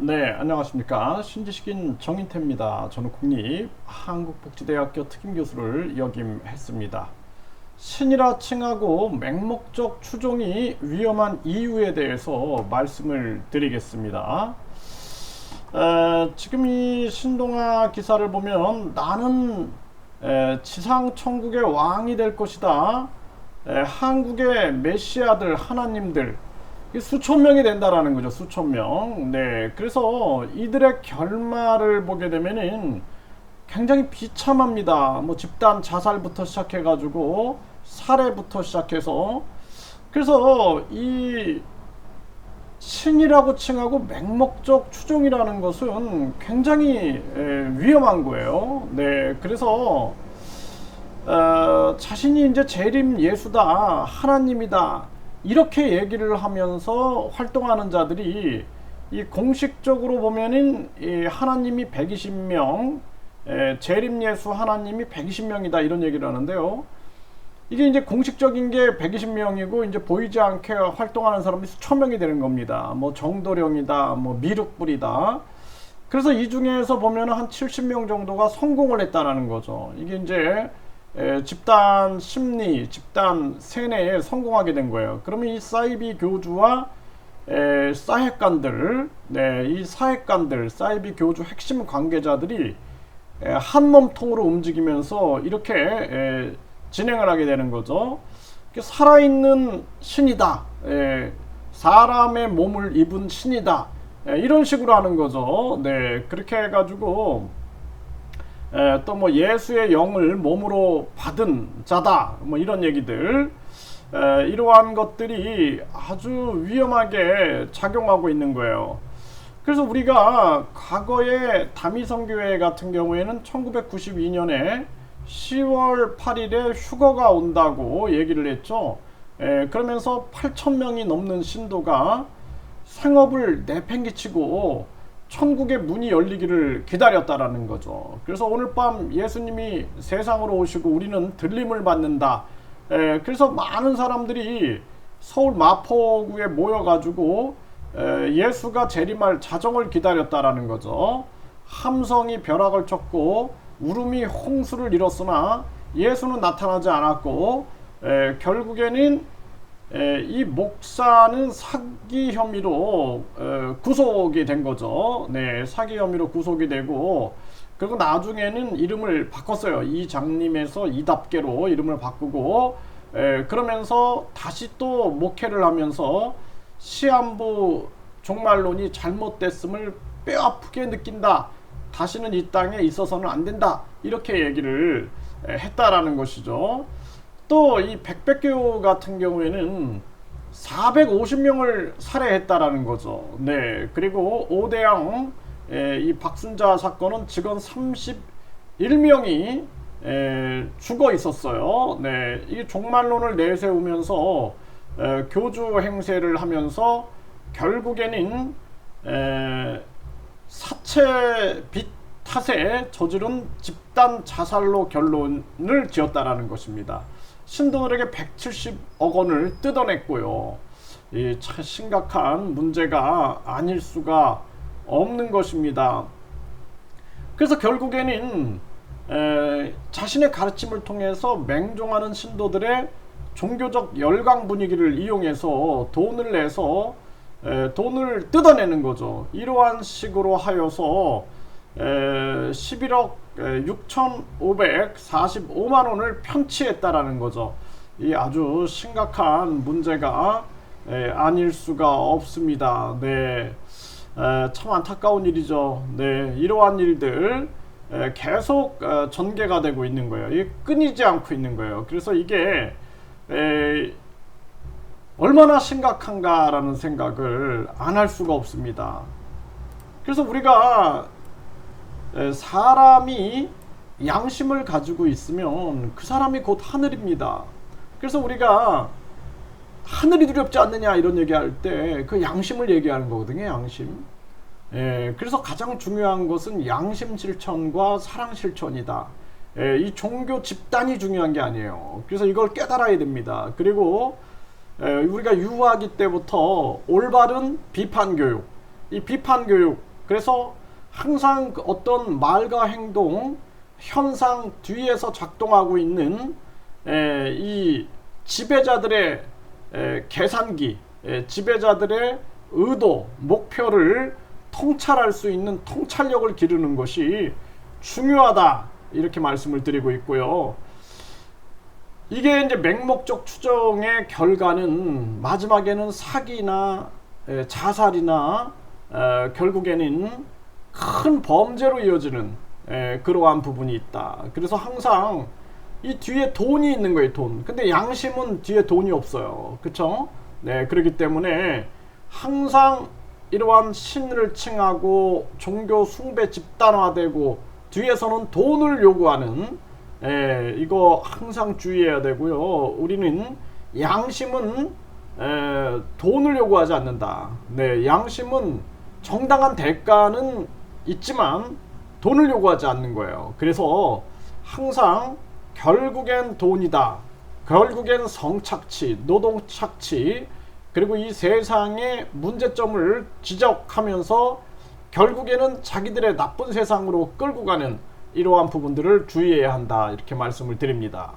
네, 안녕하십니까. 신지식인 정인태입니다. 저는 국립한국복지대학교 특임교수를 역임했습니다. 신이라 칭하고 맹목적 추종이 위험한 이유에 대해서 말씀을 드리겠습니다. 지금 이 신동아 기사를 보면 나는 지상천국의 왕이 될 것이다. 한국의 메시아들, 하나님들, 수천 명이 된다라는 거죠. 수천 명. 네. 그래서 이들의 결말을 보게 되면은 굉장히 비참합니다. 뭐 집단 자살부터 시작해가지고 살해부터 시작해서 그래서 이 신이라고 칭하고 맹목적 추종이라는 것은 굉장히 위험한 거예요. 네. 그래서 자신이 이제 재림 예수다, 하나님이다, 이렇게 얘기를 하면서 활동하는 자들이 이 공식적으로 보면은 이 하나님이 120명, 재림 예수 하나님이 120명이다 이런 얘기를 하는데요. 이게 이제 공식적인 게 120명이고 이제 보이지 않게 활동하는 사람이 수천 명이 되는 겁니다. 뭐 정도령이다, 뭐 미륵불이다. 그래서 이 중에서 보면 한 70명 정도가 성공을 했다라는 거죠. 이게 이제 집단 심리, 집단 세뇌에 성공하게 된 거예요. 그러면 이 사이비 교주와 사핵관들, 네, 이 사핵관들, 사이비 교주 핵심 관계자들이 한 몸통으로 움직이면서 이렇게 진행을 하게 되는 거죠. 살아있는 신이다, 사람의 몸을 입은 신이다, 이런 식으로 하는 거죠. 네, 그렇게 해가지고 또 뭐 예수의 영을 몸으로 받은 자다, 뭐 이런 얘기들, 이러한 것들이 아주 위험하게 작용하고 있는 거예요. 그래서 우리가 과거에 다미성교회 같은 경우에는 1992년에 10월 8일에 휴거가 온다고 얘기를 했죠. 그러면서 8,000명이 넘는 신도가 생업을 내팽개치고 천국의 문이 열리기를 기다렸다라는 거죠. 그래서 오늘 밤 예수님이 세상으로 오시고 우리는 들림을 받는다. 그래서 많은 사람들이 서울 마포구에 모여가지고 예수가 재림할 자정을 기다렸다라는 거죠. 함성이 벼락을 쳤고 울음이 홍수를 일었으나 예수는 나타나지 않았고 결국에는 이 목사는 사기 혐의로 구속이 된 거죠. 네, 사기 혐의로 구속이 되고 그리고 나중에는 이름을 바꿨어요. 이장님에서 이답계로 이름을 바꾸고 그러면서 다시 또 목회를 하면서 시한부 종말론이 잘못됐음을 뼈아프게 느낀다. 다시는 이 땅에 있어서는 안 된다. 이렇게 얘기를 했다라는 것이죠. 또 이 백백교 같은 경우에는 450명을 살해했다라는 거죠. 네, 그리고 오대양 이 박순자 사건은 직원 31명이 죽어 있었어요. 네, 이 종말론을 내세우면서 교주 행세를 하면서 결국에는 사체 빚 탓에 저지른 집단 자살로 결론을 지었다라는 것입니다. 신도들에게 170억 원을 뜯어냈고요. 이 참 심각한 문제가 아닐 수가 없는 것입니다. 그래서 결국에는 자신의 가르침을 통해서 맹종하는 신도들의 종교적 열강 분위기를 이용해서 돈을 내서 돈을 뜯어내는 거죠. 이러한 식으로 하여서 11억 6,545만 원을 편취했다라는 거죠. 이 아주 심각한 문제가 아닐 수가 없습니다. 네, 참 안타까운 일이죠. 네, 이러한 일들 계속 전개가 되고 있는 거예요. 이게 끊이지 않고 있는 거예요. 그래서 이게 얼마나 심각한가라는 생각을 안 할 수가 없습니다. 그래서 우리가 사람이 양심을 가지고 있으면 그 사람이 곧 하늘입니다. 그래서 우리가 하늘이 두렵지 않느냐 이런 얘기할 때 그 양심을 얘기하는 거거든요. 양심. 그래서 가장 중요한 것은 양심 실천과 사랑 실천이다. 이 종교 집단이 중요한 게 아니에요. 그래서 이걸 깨달아야 됩니다. 그리고 우리가 유아기 때부터 올바른 비판 교육, 이 비판 교육, 그래서 항상 어떤 말과 행동, 현상 뒤에서 작동하고 있는 이 지배자들의 계산기, 지배자들의 의도, 목표를 통찰할 수 있는 통찰력을 기르는 것이 중요하다, 이렇게 말씀을 드리고 있고요. 이게 이제 맹목적 추정의 결과는 마지막에는 사기나 자살이나 결국에는 큰 범죄로 이어지는 그러한 부분이 있다. 그래서 항상 이 뒤에 돈이 있는 거예요, 돈. 근데 양심은 뒤에 돈이 없어요. 그쵸? 네, 그렇기 때문에 항상 이러한 신을 칭하고 종교 숭배 집단화되고 뒤에서는 돈을 요구하는, 이거 항상 주의해야 되고요. 우리는 양심은 돈을 요구하지 않는다. 네, 양심은 정당한 대가는 있지만 돈을 요구하지 않는 거예요. 그래서 항상 결국엔 돈이다, 결국엔 성착취, 노동착취, 그리고 이 세상의 문제점을 지적하면서 결국에는 자기들의 나쁜 세상으로 끌고 가는 이러한 부분들을 주의해야 한다, 이렇게 말씀을 드립니다.